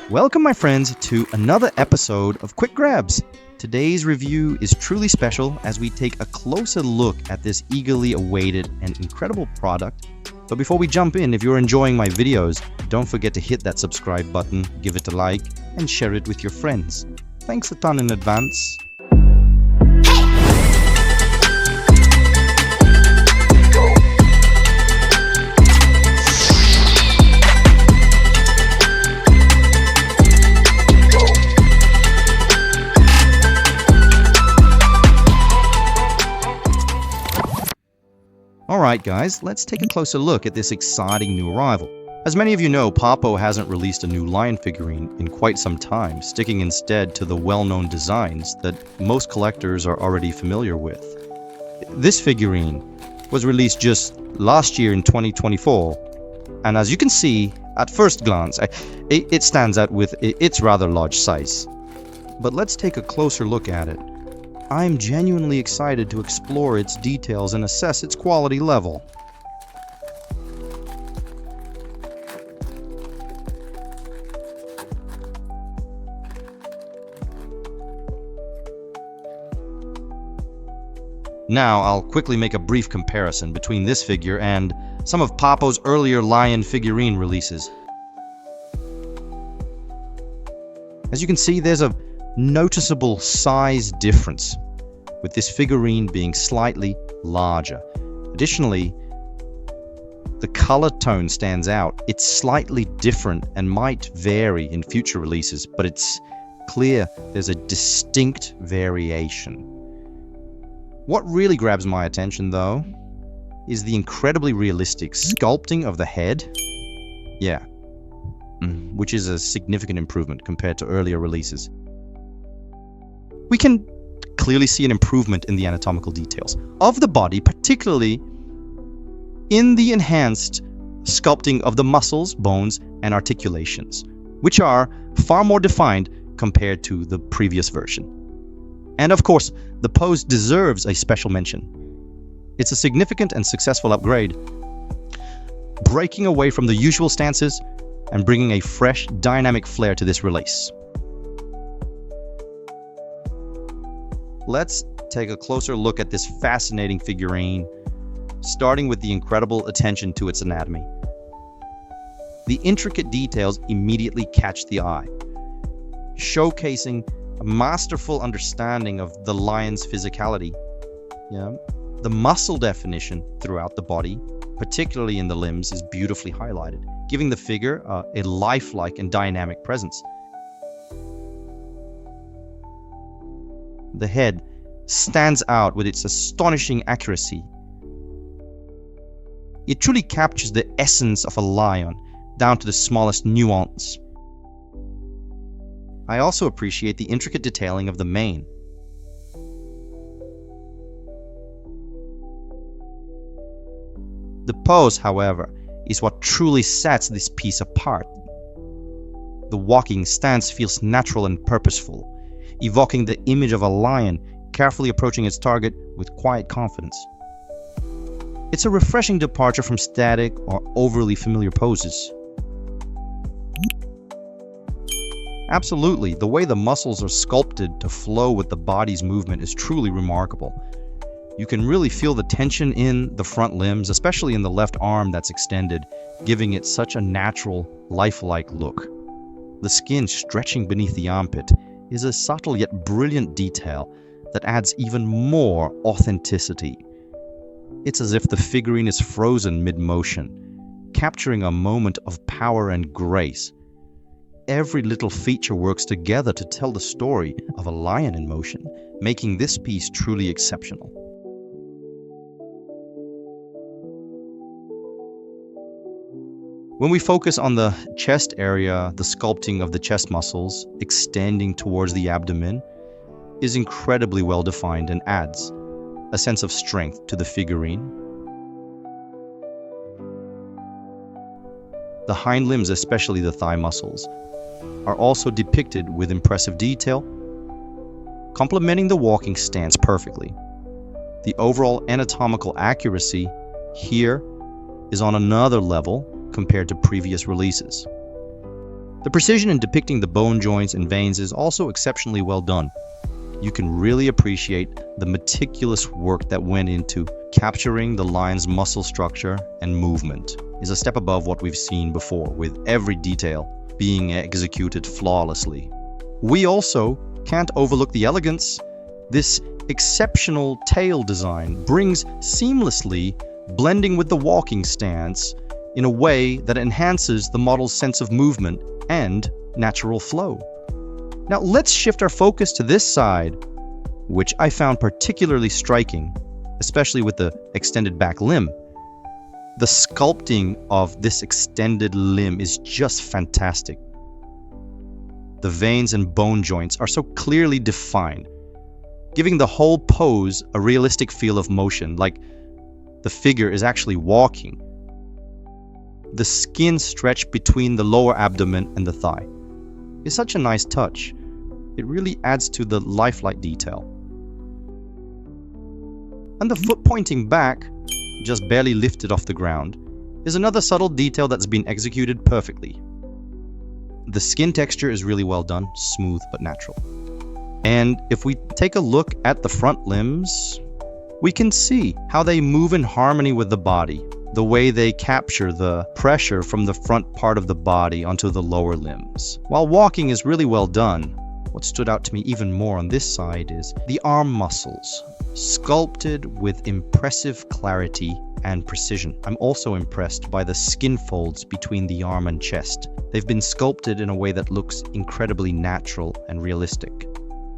Welcome, my friends, to another episode of Quick Grabs. Today's review is truly special as we take a closer look at this eagerly awaited and incredible product. But before we jump in, if you're enjoying my videos, don't forget to hit that subscribe button, give it a like, and share it with your friends. Thanks a ton in advance. Alright guys, let's take a closer look at this exciting new arrival. As many of you know, Papo hasn't released a new lion figurine in quite some time, sticking instead to the well-known designs that most collectors are already familiar with. This figurine was released just last year in 2024, and as you can see, at first glance, it stands out with its rather large size. But let's take a closer look at it. I'm genuinely excited to explore its details and assess its quality level. Now, I'll quickly make a brief comparison between this figure and some of Papo's earlier lion figurine releases. As you can see, there's a noticeable size difference, with this figurine being slightly larger. Additionally, the color tone stands out. It's slightly different and might vary in future releases, but it's clear there's a distinct variation. What really grabs my attention, though, is the incredibly realistic sculpting of the head. Yeah, which is a significant improvement compared to earlier releases. We can clearly see an improvement in the anatomical details of the body, particularly in the enhanced sculpting of the muscles, bones, and articulations, which are far more defined compared to the previous version. And of course, the pose deserves a special mention. It's a significant and successful upgrade, breaking away from the usual stances and bringing a fresh, dynamic flair to this release. Let's take a closer look at this fascinating figurine, starting with the incredible attention to its anatomy. The intricate details immediately catch the eye, showcasing a masterful understanding of the lion's physicality. The muscle definition throughout the body, particularly in the limbs, is beautifully highlighted, giving the figure a lifelike and dynamic presence. The head stands out with its astonishing accuracy. It truly captures the essence of a lion, down to the smallest nuance. I also appreciate the intricate detailing of the mane. The pose, however, is what truly sets this piece apart. The walking stance feels natural and purposeful, evoking the image of a lion carefully approaching its target with quiet confidence. It's a refreshing departure from static or overly familiar poses. Absolutely, the way the muscles are sculpted to flow with the body's movement is truly remarkable. You can really feel the tension in the front limbs, especially in the left arm that's extended, giving it such a natural, lifelike look. The skin stretching beneath the armpit is a subtle yet brilliant detail that adds even more authenticity. It's as if the figurine is frozen mid-motion, capturing a moment of power and grace. Every little feature works together to tell the story of a lion in motion, making this piece truly exceptional. When we focus on the chest area, the sculpting of the chest muscles extending towards the abdomen is incredibly well defined and adds a sense of strength to the figurine. The hind limbs, especially the thigh muscles, are also depicted with impressive detail, complementing the walking stance perfectly. The overall anatomical accuracy here is on another level compared to previous releases. The precision in depicting the bone joints and veins is also exceptionally well done. You can really appreciate the meticulous work that went into capturing the lion's muscle structure and movement. Is a step above what we've seen before, with every detail being executed flawlessly. We also can't overlook the elegance. This exceptional tail design brings seamlessly blending with the walking stance in a way that enhances the model's sense of movement and natural flow. Now let's shift our focus to this side, which I found particularly striking, especially with the extended back limb. The sculpting of this extended limb is just fantastic. The veins and bone joints are so clearly defined, giving the whole pose a realistic feel of motion, like the figure is actually walking. The skin stretch between the lower abdomen and the thigh is such a nice touch. It really adds to the lifelike detail. And the foot pointing back, just barely lifted off the ground, is another subtle detail that's been executed perfectly. The skin texture is really well done, smooth but natural. And if we take a look at the front limbs, we can see how they move in harmony with the body, the way they capture the pressure from the front part of the body onto the lower limbs. While walking is really well done, what stood out to me even more on this side is the arm muscles, sculpted with impressive clarity and precision. I'm also impressed by the skin folds between the arm and chest. They've been sculpted in a way that looks incredibly natural and realistic.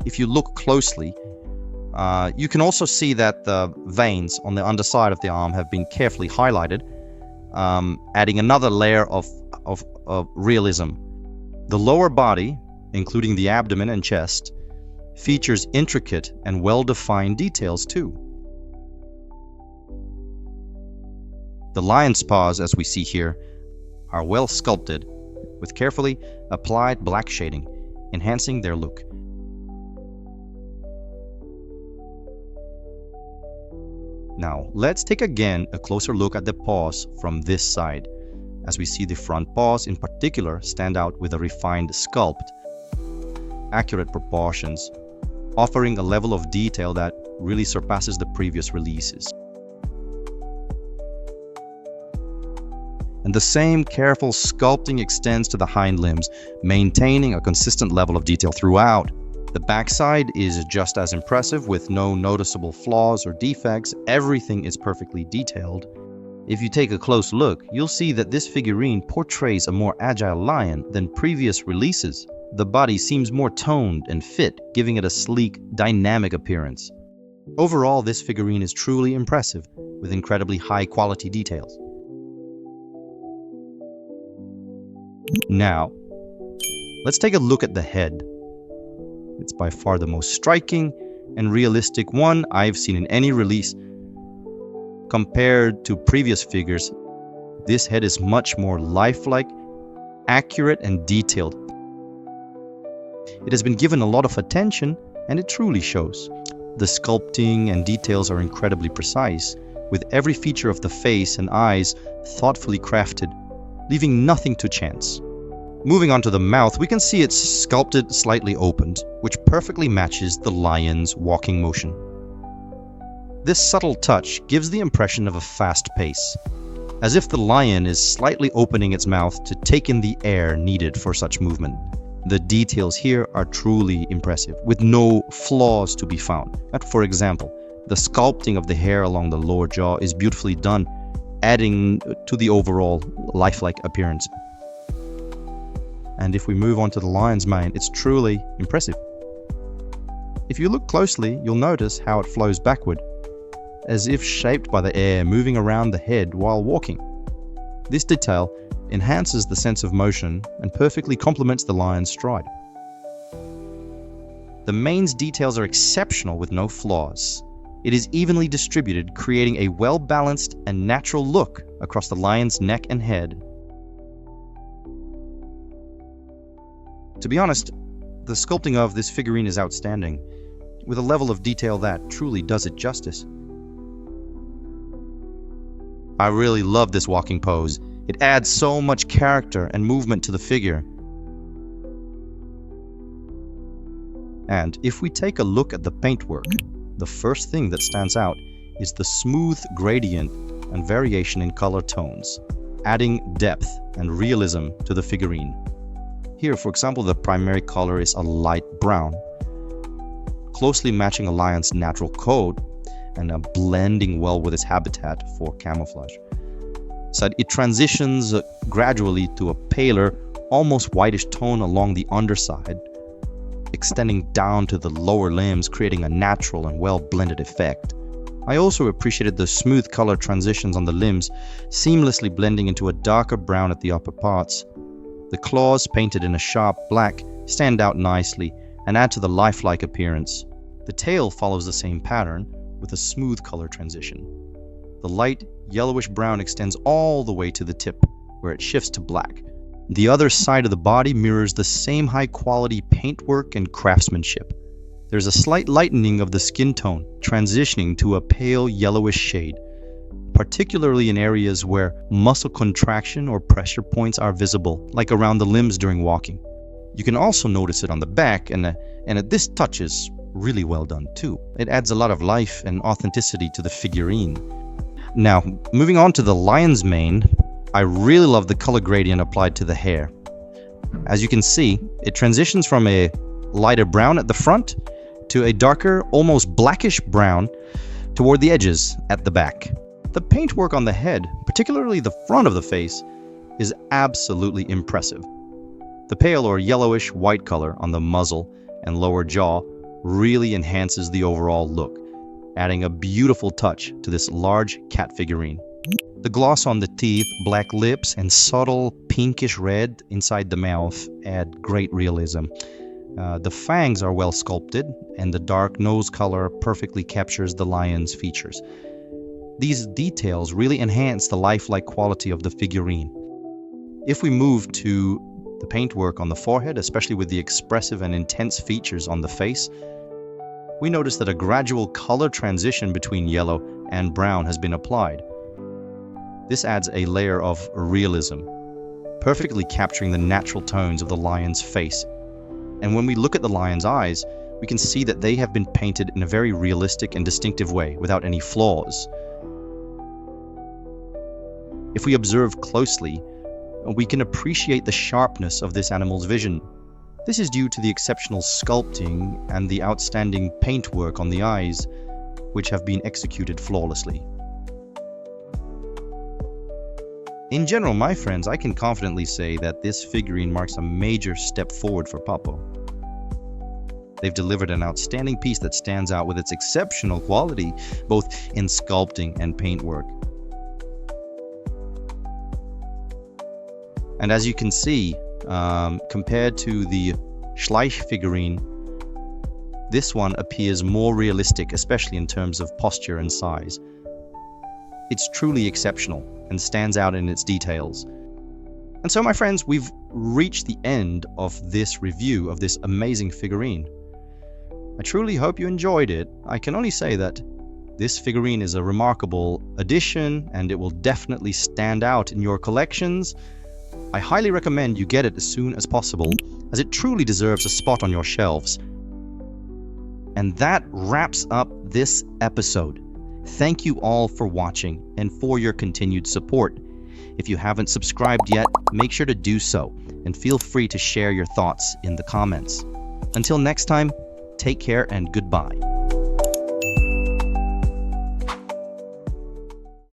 If you look closely, you can also see that the veins on the underside of the arm have been carefully highlighted, adding another layer of realism. The lower body, including the abdomen and chest, features intricate and well-defined details too. The lion's paws, as we see here, are well sculpted with carefully applied black shading, enhancing their look. Now, let's take again a closer look at the paws from this side, as we see the front paws in particular stand out with a refined sculpt, accurate proportions, offering a level of detail that really surpasses the previous releases. And the same careful sculpting extends to the hind limbs, maintaining a consistent level of detail throughout. The backside is just as impressive, with no noticeable flaws or defects. Everything is perfectly detailed. If you take a close look, you'll see that this figurine portrays a more agile lion than previous releases. The body seems more toned and fit, giving it a sleek, dynamic appearance. Overall, this figurine is truly impressive, with incredibly high-quality details. Now, let's take a look at the head. It's by far the most striking and realistic one I've seen in any release. Compared to previous figures, this head is much more lifelike, accurate, and detailed. It has been given a lot of attention, and it truly shows. The sculpting and details are incredibly precise, with every feature of the face and eyes thoughtfully crafted, leaving nothing to chance. Moving on to the mouth, we can see it's sculpted slightly opened, which perfectly matches the lion's walking motion. This subtle touch gives the impression of a fast pace, as if the lion is slightly opening its mouth to take in the air needed for such movement. The details here are truly impressive, with no flaws to be found. For example, the sculpting of the hair along the lower jaw is beautifully done, adding to the overall lifelike appearance. And if we move on to the lion's mane, it's truly impressive. If you look closely, you'll notice how it flows backward, as if shaped by the air moving around the head while walking. This detail enhances the sense of motion and perfectly complements the lion's stride. The mane's details are exceptional with no flaws. It is evenly distributed, creating a well-balanced and natural look across the lion's neck and head. To be honest, the sculpting of this figurine is outstanding, with a level of detail that truly does it justice. I really love this walking pose. It adds so much character and movement to the figure. And if we take a look at the paintwork, the first thing that stands out is the smooth gradient and variation in color tones, adding depth and realism to the figurine. Here, for example, the primary color is a light brown, closely matching a lion's natural coat and blending well with its habitat for camouflage. So it transitions gradually to a paler, almost whitish tone along the underside, extending down to the lower limbs, creating a natural and well-blended effect. I also appreciated the smooth color transitions on the limbs, seamlessly blending into a darker brown at the upper parts. The claws, painted in a sharp black, stand out nicely and add to the lifelike appearance. The tail follows the same pattern with a smooth color transition. The light yellowish brown extends all the way to the tip, where it shifts to black. The other side of the body mirrors the same high-quality paintwork and craftsmanship. There's a slight lightening of the skin tone, transitioning to a pale yellowish shade, particularly in areas where muscle contraction or pressure points are visible, like around the limbs during walking. You can also notice it on the back, and this touch is really well done too. It adds a lot of life and authenticity to the figurine. Now, moving on to the lion's mane, I really love the color gradient applied to the hair. As you can see, it transitions from a lighter brown at the front to a darker, almost blackish brown toward the edges at the back. The paintwork on the head, particularly the front of the face, is absolutely impressive. The pale or yellowish white color on the muzzle and lower jaw really enhances the overall look, adding a beautiful touch to this large cat figurine. The gloss on the teeth, black lips, and subtle pinkish red inside the mouth add great realism. The fangs are well sculpted, and the dark nose color perfectly captures the lion's features. These details really enhance the lifelike quality of the figurine. If we move to the paintwork on the forehead, especially with the expressive and intense features on the face, we notice that a gradual color transition between yellow and brown has been applied. This adds a layer of realism, perfectly capturing the natural tones of the lion's face. And when we look at the lion's eyes, we can see that they have been painted in a very realistic and distinctive way, without any flaws. If we observe closely, we can appreciate the sharpness of this animal's vision. This is due to the exceptional sculpting and the outstanding paintwork on the eyes, which have been executed flawlessly. In general, my friends, I can confidently say that this figurine marks a major step forward for Papo. They've delivered an outstanding piece that stands out with its exceptional quality, both in sculpting and paintwork. And as you can see, compared to the schleich-figuren, this one appears more realistic, especially in terms of posture and size. It's truly exceptional and stands out in its details. And so, my friends, we've reached the end of this review of this amazing figurine. I truly hope you enjoyed it. I can only say that this figurine is a remarkable addition, and it will definitely stand out in your collections. I highly recommend you get it as soon as possible, as it truly deserves a spot on your shelves. And that wraps up this episode. Thank you all for watching and for your continued support. If you haven't subscribed yet, make sure to do so, and feel free to share your thoughts in the comments. Until next time, take care and goodbye.